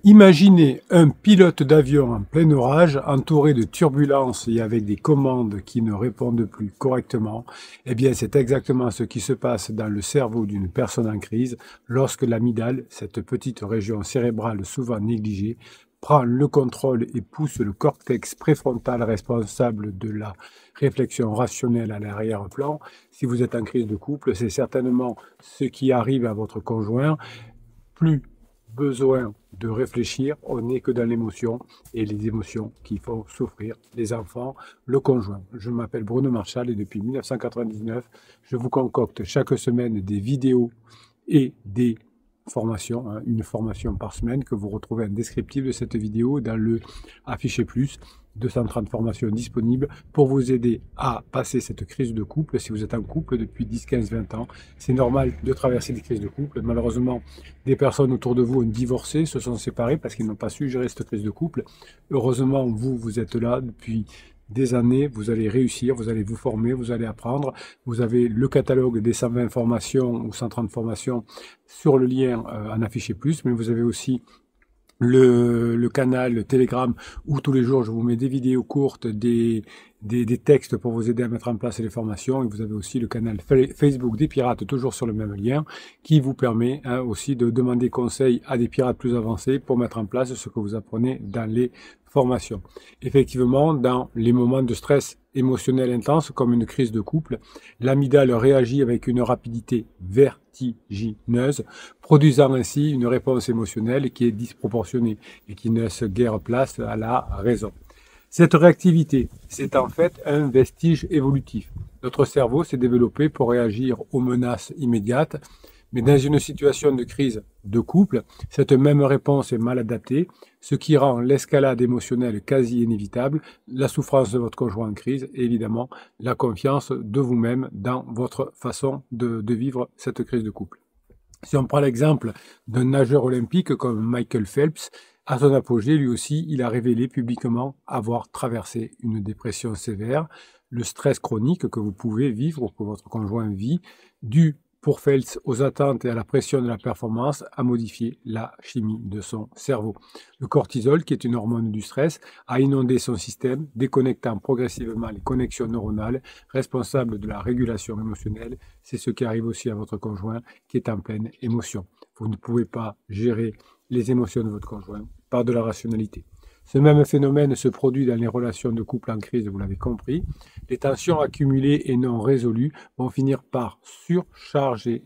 Imaginez un pilote d'avion en plein orage, entouré de turbulences et avec des commandes qui ne répondent plus correctement. Eh bien, c'est exactement ce qui se passe dans le cerveau d'une personne en crise lorsque l'amygdale, cette petite région cérébrale souvent négligée, prend le contrôle et pousse le cortex préfrontal responsable de la réflexion rationnelle à l'arrière-plan. Si vous êtes en crise de couple, c'est certainement ce qui arrive à votre conjoint. Plus besoin de réfléchir, on n'est que dans l'émotion et les émotions qui font souffrir les enfants, le conjoint. Je m'appelle Bruno Marchal et depuis 1999, je vous concocte chaque semaine des vidéos et des formations, une formation par semaine que vous retrouvez en descriptif de cette vidéo dans le Afficher Plus. 230 formations disponibles pour vous aider à passer cette crise de couple. Si vous êtes en couple depuis 10, 15, 20 ans, c'est normal de traverser des crises de couple. Malheureusement, des personnes autour de vous ont divorcé, se sont séparées parce qu'ils n'ont pas su gérer cette crise de couple. Heureusement, vous êtes là depuis des années, vous allez réussir, vous allez vous former, vous allez apprendre. Vous avez le catalogue des 120 formations ou 130 formations sur le lien en Afficher Plus, mais vous avez aussi le canal Telegram où tous les jours je vous mets des vidéos courtes, des textes pour vous aider à mettre en place les formations, et vous avez aussi le canal Facebook des pirates, toujours sur le même lien, qui vous permet aussi de demander conseil à des pirates plus avancés pour mettre en place ce que vous apprenez dans les formations. Effectivement, dans les moments de stress émotionnel intense comme une crise de couple, l'amygdale réagit avec une rapidité vertigineuse, produisant ainsi une réponse émotionnelle qui est disproportionnée et qui ne laisse guère place à la raison. Cette réactivité, c'est en fait un vestige évolutif. Notre cerveau s'est développé pour réagir aux menaces immédiates, mais dans une situation de crise de couple, cette même réponse est mal adaptée, ce qui rend l'escalade émotionnelle quasi inévitable, la souffrance de votre conjoint en crise et évidemment la confiance de vous-même dans votre façon de vivre cette crise de couple. Si on prend l'exemple d'un nageur olympique comme Michael Phelps, à son apogée, lui aussi, il a révélé publiquement avoir traversé une dépression sévère, le stress chronique que vous pouvez vivre ou que votre conjoint vit, dû pour Phelps aux attentes et à la pression de la performance, a modifié la chimie de son cerveau. Le cortisol, qui est une hormone du stress, a inondé son système, déconnectant progressivement les connexions neuronales responsables de la régulation émotionnelle. C'est ce qui arrive aussi à votre conjoint qui est en pleine émotion. Vous ne pouvez pas gérer les émotions de votre conjoint par de la rationalité. Ce même phénomène se produit dans les relations de couple en crise, vous l'avez compris. Les tensions accumulées et non résolues vont finir par surcharger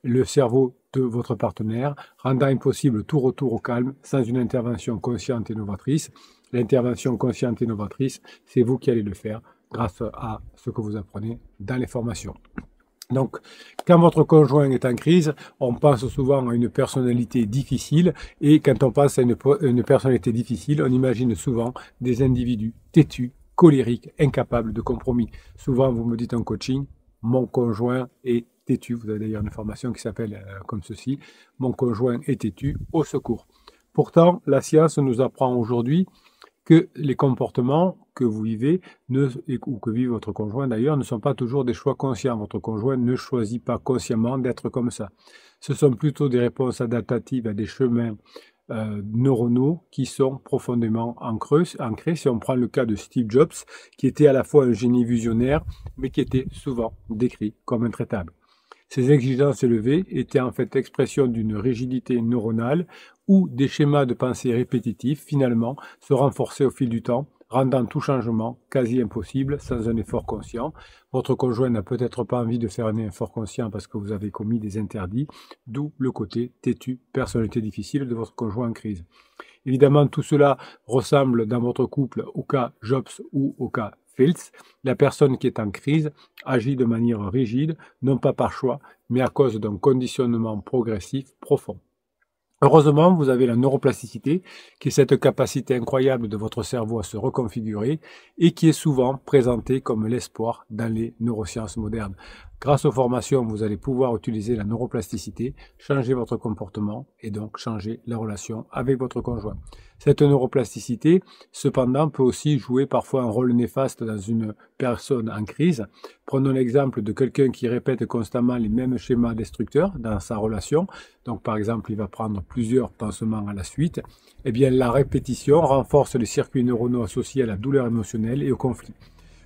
le cerveau de votre partenaire, rendant impossible tout retour au calme sans une intervention consciente et novatrice. L'intervention consciente et novatrice, c'est vous qui allez le faire grâce à ce que vous apprenez dans les formations. Donc, quand votre conjoint est en crise, on pense souvent à une personnalité difficile, et quand on pense à une personnalité difficile, on imagine souvent des individus têtus, colériques, incapables de compromis. Souvent, vous me dites en coaching, mon conjoint est têtu. Vous avez d'ailleurs une formation qui s'appelle comme ceci, mon conjoint est têtu, au secours. Pourtant, la science nous apprend aujourd'hui que les comportements que vous vivez, ou que vit votre conjoint d'ailleurs, ne sont pas toujours des choix conscients. Votre conjoint ne choisit pas consciemment d'être comme ça. Ce sont plutôt des réponses adaptatives à des chemins neuronaux qui sont profondément ancrés. Si on prend le cas de Steve Jobs, qui était à la fois un génie visionnaire, mais qui était souvent décrit comme intraitable. Ces exigences élevées étaient en fait l'expression d'une rigidité neuronale où des schémas de pensée répétitifs, finalement, se renforçaient au fil du temps, rendant tout changement quasi impossible sans un effort conscient. Votre conjoint n'a peut-être pas envie de faire un effort conscient parce que vous avez commis des interdits, d'où le côté têtu, personnalité difficile de votre conjoint en crise. Évidemment, tout cela ressemble dans votre couple au cas Jobs ou au cas Phelps. La personne qui est en crise agit de manière rigide, non pas par choix, mais à cause d'un conditionnement progressif profond. Heureusement, vous avez la neuroplasticité, qui est cette capacité incroyable de votre cerveau à se reconfigurer et qui est souvent présentée comme l'espoir dans les neurosciences modernes. Grâce aux formations, vous allez pouvoir utiliser la neuroplasticité, changer votre comportement et donc changer la relation avec votre conjoint. Cette neuroplasticité, cependant, peut aussi jouer parfois un rôle néfaste dans une personne en crise. Prenons l'exemple de quelqu'un qui répète constamment les mêmes schémas destructeurs dans sa relation. Donc, par exemple, il va prendre plusieurs pansements à la suite. Eh bien, la répétition renforce les circuits neuronaux associés à la douleur émotionnelle et au conflit.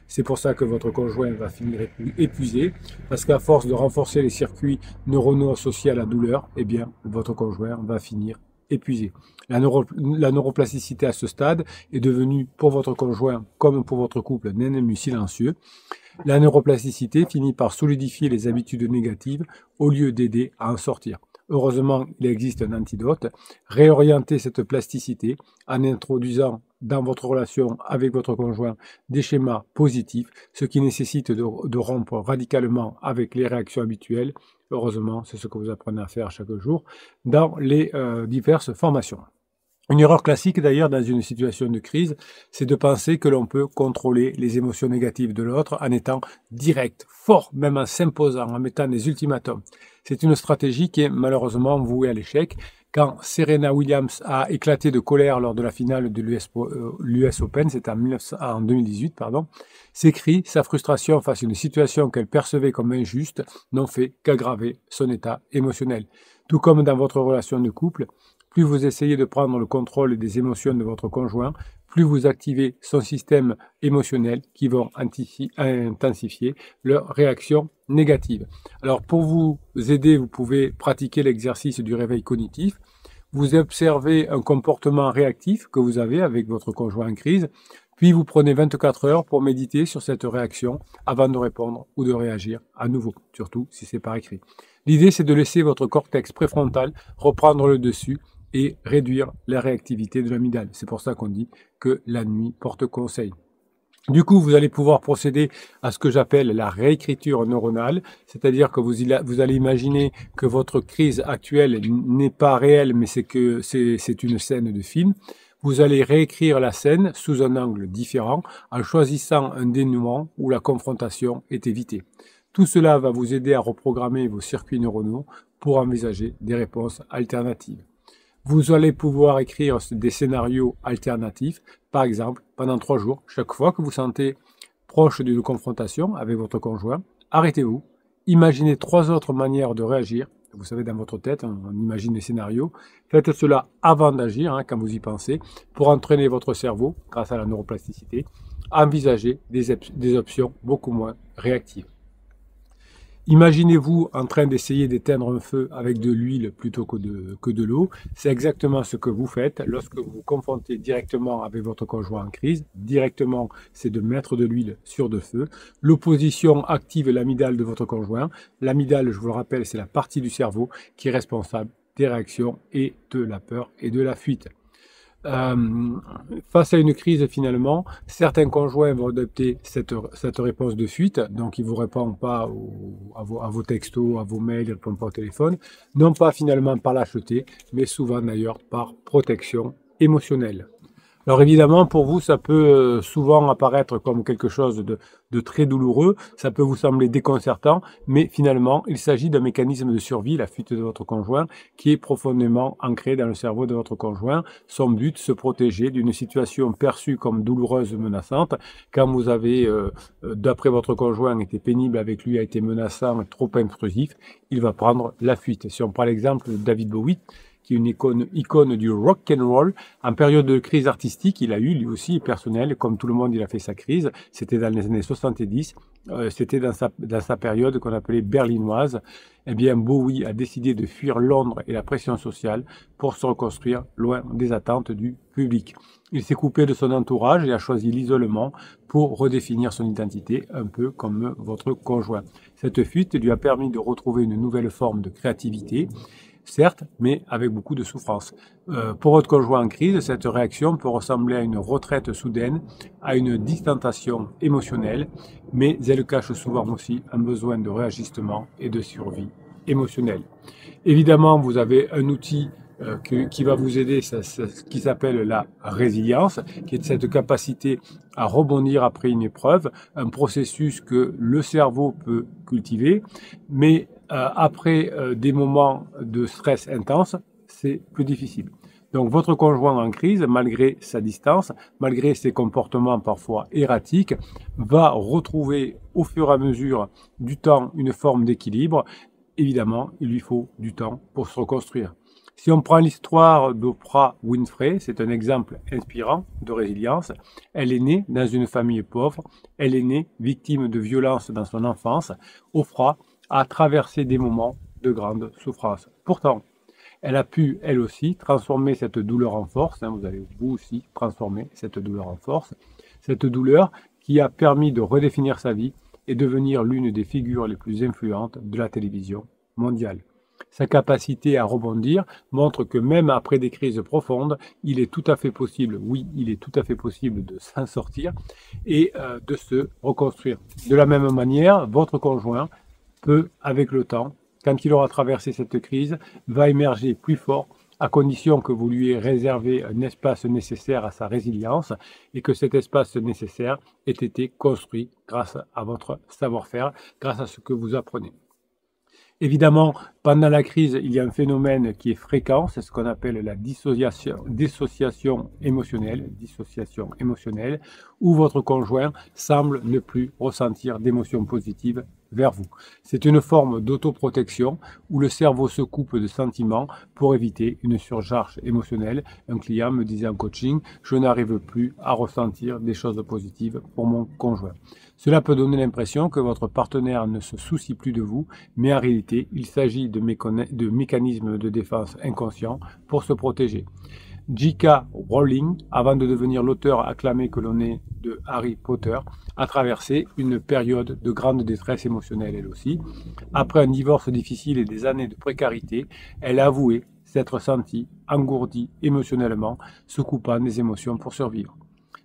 C'est pour ça que votre conjoint va finir épuisé, parce qu'à force de renforcer les circuits neuronaux associés à la douleur, eh bien, votre conjoint va finir épuisé. La neuroplasticité à ce stade est devenue pour votre conjoint comme pour votre couple un ennemi silencieux. La neuroplasticité finit par solidifier les habitudes négatives au lieu d'aider à en sortir. Heureusement, il existe un antidote. Réorienter cette plasticité en introduisant dans votre relation avec votre conjoint des schémas positifs, ce qui nécessite de rompre radicalement avec les réactions habituelles. Heureusement, c'est ce que vous apprenez à faire chaque jour dans les diverses formations. Une erreur classique d'ailleurs dans une situation de crise, c'est de penser que l'on peut contrôler les émotions négatives de l'autre en étant direct, fort, même en s'imposant, en mettant des ultimatums. C'est une stratégie qui est malheureusement vouée à l'échec. Quand Serena Williams a éclaté de colère lors de la finale de l'US Open, c'était en 2018, ses cris, sa frustration face à une situation qu'elle percevait comme injuste n'ont fait qu'aggraver son état émotionnel. Tout comme dans votre relation de couple, plus vous essayez de prendre le contrôle des émotions de votre conjoint, plus vous activez son système émotionnel qui vont intensifier leurs réactions négatives. Alors pour vous aider, vous pouvez pratiquer l'exercice du réveil cognitif. Vous observez un comportement réactif que vous avez avec votre conjoint en crise, puis vous prenez 24 heures pour méditer sur cette réaction avant de répondre ou de réagir à nouveau, surtout si c'est par écrit. L'idée, c'est de laisser votre cortex préfrontal reprendre le dessus et réduire la réactivité de l'amygdale. C'est pour ça qu'on dit que la nuit porte conseil. Du coup, vous allez pouvoir procéder à ce que j'appelle la réécriture neuronale, c'est-à-dire que vous allez imaginer que votre crise actuelle n'est pas réelle, mais c'est une scène de film. Vous allez réécrire la scène sous un angle différent en choisissant un dénouement où la confrontation est évitée. Tout cela va vous aider à reprogrammer vos circuits neuronaux pour envisager des réponses alternatives. Vous allez pouvoir écrire des scénarios alternatifs, par exemple, pendant 3 jours, chaque fois que vous sentez proche d'une confrontation avec votre conjoint, arrêtez-vous, imaginez 3 autres manières de réagir. Vous savez, dans votre tête, on imagine des scénarios. Faites cela avant d'agir, quand vous y pensez, pour entraîner votre cerveau, grâce à la neuroplasticité, à envisager des options beaucoup moins réactives. Imaginez-vous en train d'essayer d'éteindre un feu avec de l'huile plutôt que de l'eau. C'est exactement ce que vous faites lorsque vous vous confrontez directement avec votre conjoint en crise. Directement, c'est de mettre de l'huile sur de feu. L'opposition active l'amygdale de votre conjoint. L'amygdale, je vous le rappelle, c'est la partie du cerveau qui est responsable des réactions et de la peur et de la fuite. Face à une crise, finalement, certains conjoints vont adopter cette réponse de fuite, donc ils ne vous répondent pas à vos textos, à vos mails, ils ne répondent pas au téléphone, non pas finalement par lâcheté, mais souvent d'ailleurs par protection émotionnelle. Alors évidemment, pour vous, ça peut souvent apparaître comme quelque chose de très douloureux, ça peut vous sembler déconcertant, mais finalement, il s'agit d'un mécanisme de survie, la fuite de votre conjoint, qui est profondément ancré dans le cerveau de votre conjoint. Son but, se protéger d'une situation perçue comme douloureuse, menaçante. Quand vous avez, d'après votre conjoint, été pénible avec lui, a été menaçant, trop intrusif, il va prendre la fuite. Si on prend l'exemple de David Bowie, qui est une icône du rock and roll. En période de crise artistique, il a eu lui aussi personnel, comme tout le monde, il a fait sa crise. C'était dans les années 70. C'était dans sa période qu'on appelait berlinoise. Eh bien, Bowie a décidé de fuir Londres et la pression sociale pour se reconstruire loin des attentes du public. Il s'est coupé de son entourage et a choisi l'isolement pour redéfinir son identité, un peu comme votre conjoint. Cette fuite lui a permis de retrouver une nouvelle forme de créativité, certes, mais avec beaucoup de souffrance. Pour votre conjoint en crise, cette réaction peut ressembler à une retraite soudaine, à une distanciation émotionnelle, mais elle cache souvent aussi un besoin de réajustement et de survie émotionnelle. Évidemment, vous avez un outil qui va vous aider, c'est ce qui s'appelle la résilience, qui est cette capacité à rebondir après une épreuve, un processus que le cerveau peut cultiver, mais après des moments de stress intense, c'est plus difficile. Donc votre conjoint en crise, malgré sa distance, malgré ses comportements parfois erratiques, va retrouver au fur et à mesure du temps une forme d'équilibre. Évidemment, il lui faut du temps pour se reconstruire. Si on prend l'histoire d'Oprah Winfrey, c'est un exemple inspirant de résilience. Elle est née dans une famille pauvre, elle est née victime de violences dans son enfance. Oprah a traversé des moments de grande souffrance. Pourtant, elle a pu, elle aussi, transformer cette douleur en force. Vous allez vous aussi transformer cette douleur en force. Cette douleur qui a permis de redéfinir sa vie et devenir l'une des figures les plus influentes de la télévision mondiale. Sa capacité à rebondir montre que même après des crises profondes, il est tout à fait possible, oui, il est tout à fait possible de s'en sortir et de se reconstruire. De la même manière, votre conjoint peut, avec le temps, quand il aura traversé cette crise, va émerger plus fort à condition que vous lui ayez réservé un espace nécessaire à sa résilience et que cet espace nécessaire ait été construit grâce à votre savoir-faire, grâce à ce que vous apprenez. Évidemment, pendant la crise, il y a un phénomène qui est fréquent, c'est ce qu'on appelle la dissociation émotionnelle, où votre conjoint semble ne plus ressentir d'émotions positives vers vous. C'est une forme d'autoprotection où le cerveau se coupe de sentiments pour éviter une surcharge émotionnelle. Un client me disait en coaching, je n'arrive plus à ressentir des choses positives pour mon conjoint. Cela peut donner l'impression que votre partenaire ne se soucie plus de vous, mais en réalité, il s'agit de mécanismes de défense inconscients pour se protéger. J.K. Rowling, avant de devenir l'auteur acclamé que l'on est de Harry Potter, a traversé une période de grande détresse émotionnelle elle aussi. Après un divorce difficile et des années de précarité, elle a avoué s'être sentie engourdie émotionnellement, se coupant des émotions pour survivre.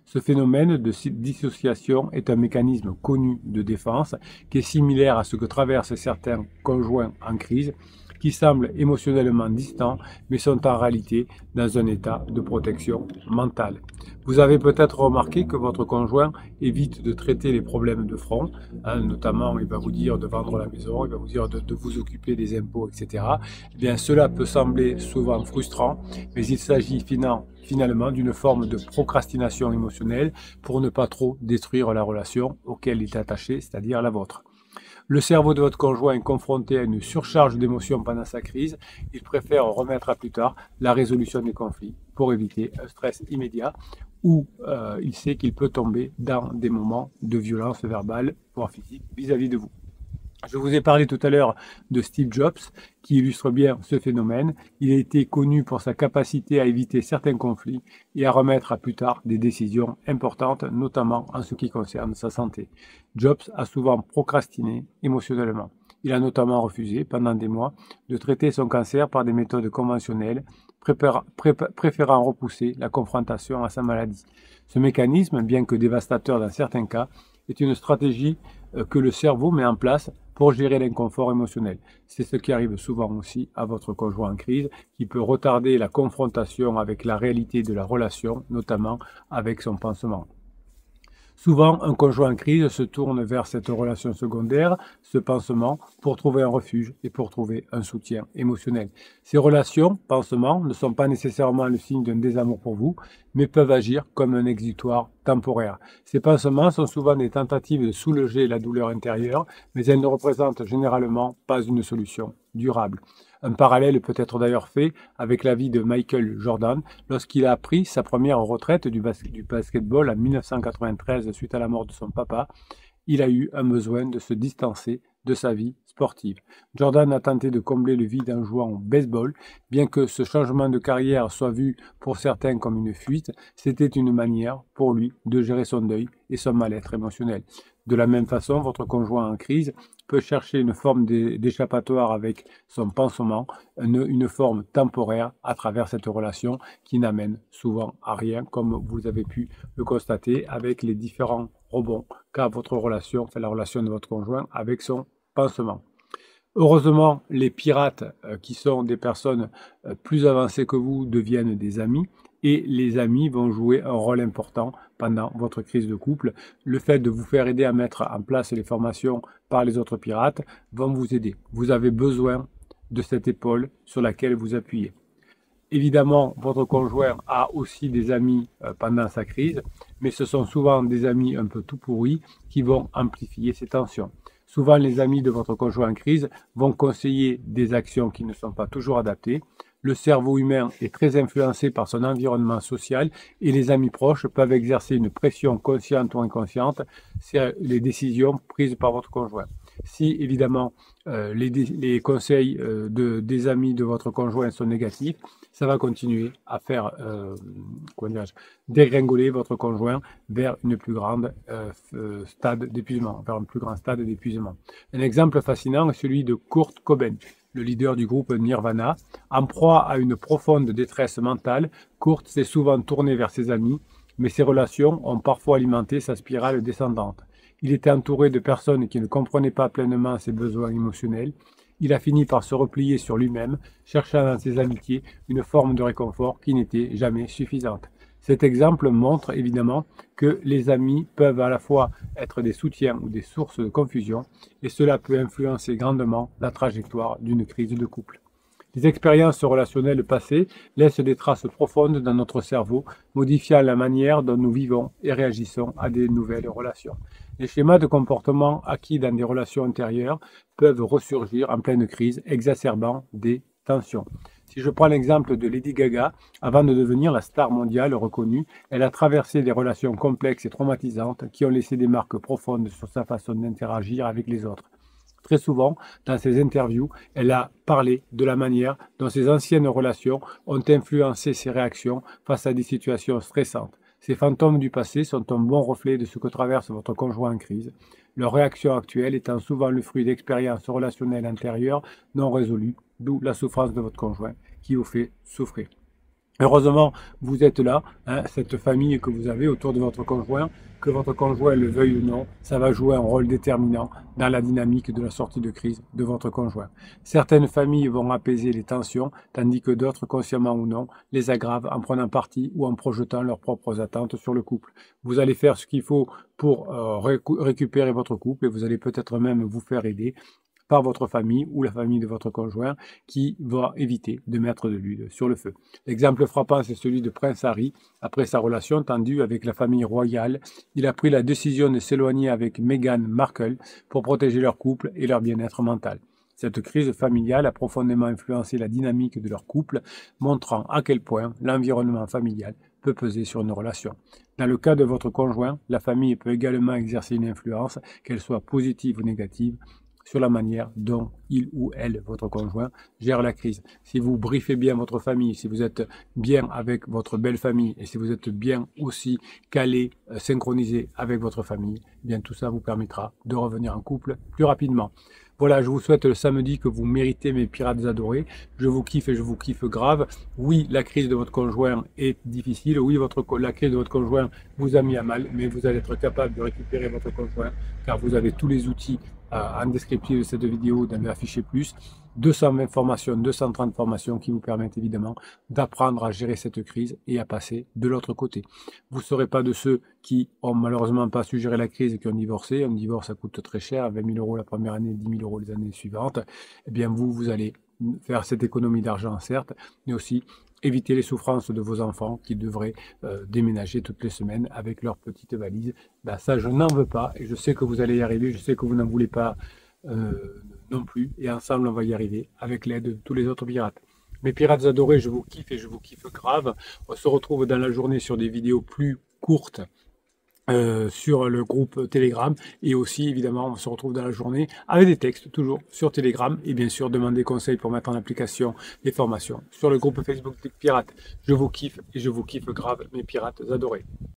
Ce phénomène de dissociation est un mécanisme connu de défense qui est similaire à ce que traversent certains conjoints en crise, qui semblent émotionnellement distants, mais sont en réalité dans un état de protection mentale. Vous avez peut-être remarqué que votre conjoint évite de traiter les problèmes de front, notamment il va vous dire de vendre la maison, il va vous dire de vous occuper des impôts, etc. Eh bien, cela peut sembler souvent frustrant, mais il s'agit finalement d'une forme de procrastination émotionnelle pour ne pas trop détruire la relation auquel il est attaché, c'est-à-dire la vôtre. Le cerveau de votre conjoint est confronté à une surcharge d'émotions pendant sa crise. Il préfère remettre à plus tard la résolution des conflits pour éviter un stress immédiat où il sait qu'il peut tomber dans des moments de violence verbale, voire physique, vis-à-vis de vous. Je vous ai parlé tout à l'heure de Steve Jobs, qui illustre bien ce phénomène. Il a été connu pour sa capacité à éviter certains conflits et à remettre à plus tard des décisions importantes, notamment en ce qui concerne sa santé. Jobs a souvent procrastiné émotionnellement. Il a notamment refusé, pendant des mois, de traiter son cancer par des méthodes conventionnelles, préférant repousser la confrontation à sa maladie. Ce mécanisme, bien que dévastateur dans certains cas, est une stratégie que le cerveau met en place pour gérer l'inconfort émotionnel. C'est ce qui arrive souvent aussi à votre conjoint en crise, qui peut retarder la confrontation avec la réalité de la relation, notamment avec son pansement. Souvent, un conjoint en crise se tourne vers cette relation secondaire, ce pansement, pour trouver un refuge et pour trouver un soutien émotionnel. Ces relations, pansements, ne sont pas nécessairement le signe d'un désamour pour vous, mais peuvent agir comme un exutoire temporaire. Ces pansements sont souvent des tentatives de soulager la douleur intérieure, mais elles ne représentent généralement pas une solution durable. Un parallèle peut être d'ailleurs fait avec la vie de Michael Jordan lorsqu'il a pris sa première retraite du basketball en 1993 suite à la mort de son papa. Il a eu un besoin de se distancer de sa vie sportive. Jordan a tenté de combler le vide en jouant au baseball. Bien que ce changement de carrière soit vu pour certains comme une fuite, c'était une manière pour lui de gérer son deuil et son mal-être émotionnel. De la même façon, votre conjoint en crise peut chercher une forme d'échappatoire avec son pansement, une forme temporaire à travers cette relation qui n'amène souvent à rien, comme vous avez pu le constater avec les différents rebonds qu'a votre relation, la relation de votre conjoint avec son pansement. Heureusement, les pirates, qui sont des personnes plus avancées que vous, deviennent des amis et les amis vont jouer un rôle important pendant votre crise de couple. Le fait de vous faire aider à mettre en place les formations par les autres pirates vont vous aider. Vous avez besoin de cette épaule sur laquelle vous appuyez. Évidemment, votre conjoint a aussi des amis pendant sa crise, mais ce sont souvent des amis un peu tout pourris qui vont amplifier ces tensions. Souvent, les amis de votre conjoint en crise vont conseiller des actions qui ne sont pas toujours adaptées. Le cerveau humain est très influencé par son environnement social et les amis proches peuvent exercer une pression consciente ou inconsciente sur les décisions prises par votre conjoint. Si évidemment les conseils des amis de votre conjoint sont négatifs, ça va continuer à faire dégringoler votre conjoint vers une plus grande stade d'épuisement, vers un plus grand stade d'épuisement. Un exemple fascinant est celui de Kurt Cobain, le leader du groupe Nirvana. En proie à une profonde détresse mentale, Kurt s'est souvent tourné vers ses amis, mais ces relations ont parfois alimenté sa spirale descendante. Il était entouré de personnes qui ne comprenaient pas pleinement ses besoins émotionnels. Il a fini par se replier sur lui-même, cherchant dans ses amitiés une forme de réconfort qui n'était jamais suffisante. Cet exemple montre évidemment que les amis peuvent à la fois être des soutiens ou des sources de confusion, et cela peut influencer grandement la trajectoire d'une crise de couple. Les expériences relationnelles passées laissent des traces profondes dans notre cerveau, modifiant la manière dont nous vivons et réagissons à des nouvelles relations. Les schémas de comportement acquis dans des relations antérieures peuvent ressurgir en pleine crise, exacerbant des tensions. Si je prends l'exemple de Lady Gaga, avant de devenir la star mondiale reconnue, elle a traversé des relations complexes et traumatisantes qui ont laissé des marques profondes sur sa façon d'interagir avec les autres. Très souvent, dans ses interviews, elle a parlé de la manière dont ses anciennes relations ont influencé ses réactions face à des situations stressantes. Ces fantômes du passé sont un bon reflet de ce que traverse votre conjoint en crise, leur réaction actuelle étant souvent le fruit d'expériences relationnelles antérieures non résolues, d'où la souffrance de votre conjoint qui vous fait souffrir. Heureusement, vous êtes là, cette famille que vous avez autour de votre conjoint, que votre conjoint le veuille ou non, ça va jouer un rôle déterminant dans la dynamique de la sortie de crise de votre conjoint. Certaines familles vont apaiser les tensions, tandis que d'autres, consciemment ou non, les aggravent en prenant parti ou en projetant leurs propres attentes sur le couple. Vous allez faire ce qu'il faut pour récupérer votre couple et vous allez peut-être même vous faire aider par votre famille ou la famille de votre conjoint qui va éviter de mettre de l'huile sur le feu. L'exemple frappant, c'est celui de Prince Harry. Après sa relation tendue avec la famille royale, il a pris la décision de s'éloigner avec Meghan Markle pour protéger leur couple et leur bien-être mental. Cette crise familiale a profondément influencé la dynamique de leur couple, montrant à quel point l'environnement familial peut peser sur une relation. Dans le cas de votre conjoint, la famille peut également exercer une influence, qu'elle soit positive ou négative, sur la manière dont il ou elle, votre conjoint, gère la crise. Si vous briefez bien votre famille, si vous êtes bien avec votre belle famille et si vous êtes bien aussi calé, synchronisé avec votre famille, eh bien tout ça vous permettra de revenir en couple plus rapidement. Voilà, je vous souhaite le samedi que vous méritez, mes pirates adorés. Je vous kiffe et je vous kiffe grave. Oui, la crise de votre conjoint est difficile. Oui, la crise de votre conjoint vous a mis à mal, mais vous allez être capable de récupérer votre conjoint car vous avez tous les outils en descriptif de cette vidéo dans l'affiché plus. 220 formations, 230 formations qui vous permettent évidemment d'apprendre à gérer cette crise et à passer de l'autre côté. Vous ne serez pas de ceux qui ont malheureusement pas su gérer la crise et qui ont divorcé. Un divorce, ça coûte très cher, 20 000 € la première année, 10 000 € les années suivantes. Eh bien vous allez faire cette économie d'argent certes, mais aussi éviter les souffrances de vos enfants qui devraient déménager toutes les semaines avec leurs petites valises. Ben, ça, je n'en veux pas et je sais que vous allez y arriver. Je sais que vous n'en voulez pas non plus. Et ensemble, on va y arriver avec l'aide de tous les autres pirates. Mes pirates adorés, je vous kiffe et je vous kiffe grave. On se retrouve dans la journée sur des vidéos plus courtes. Sur le groupe Telegram et aussi évidemment on se retrouve dans la journée avec des textes toujours sur Telegram et bien sûr demander conseil pour mettre en application les formations sur le groupe Facebook des Pirates. Je vous kiffe et je vous kiffe grave mes pirates adorés.